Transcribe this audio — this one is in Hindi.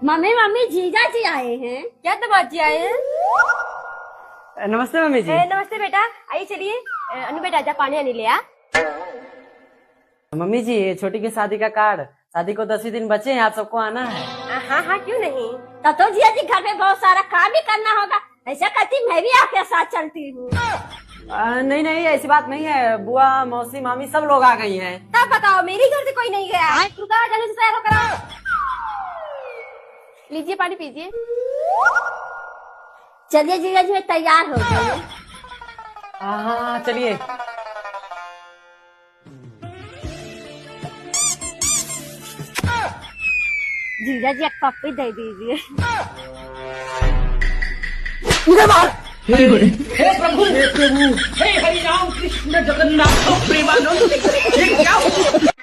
मम्मी मम्मी जीजा जी आए हैं। क्या दामाद जी आए हैं? नमस्ते मम्मी जी। नमस्ते बेटा, आइए चलिए। अनु बेटा जा पानी आनी ले आ। मम्मी जी छोटी की शादी का कार्ड, शादी को 10 ही दिन बचे हैं, आप सबको आना है। हाँ हाँ क्यों नहीं। तब तो जिया जी घर में बहुत सारा काम भी करना होगा। ऐसा करती मैं भी आपके साथ चलती हूँ। नहीं नहीं ऐसी बात नहीं है, बुआ मौसी मामी सब लोग आ गई हैं। तब बताओ मेरे घर से कोई नहीं गया। रुका जल्दी से तैयार होकर। लीजिए पानी पीजिए। चलिए जीजा जी मैं तैयार हो गई। हाँ चलिए। जीजा जी एक पप्पी दे दीजिए। हे प्रभु हे हरि राम कृष्ण जगन्नाथ प्रेमानंद, ये क्या हुआ?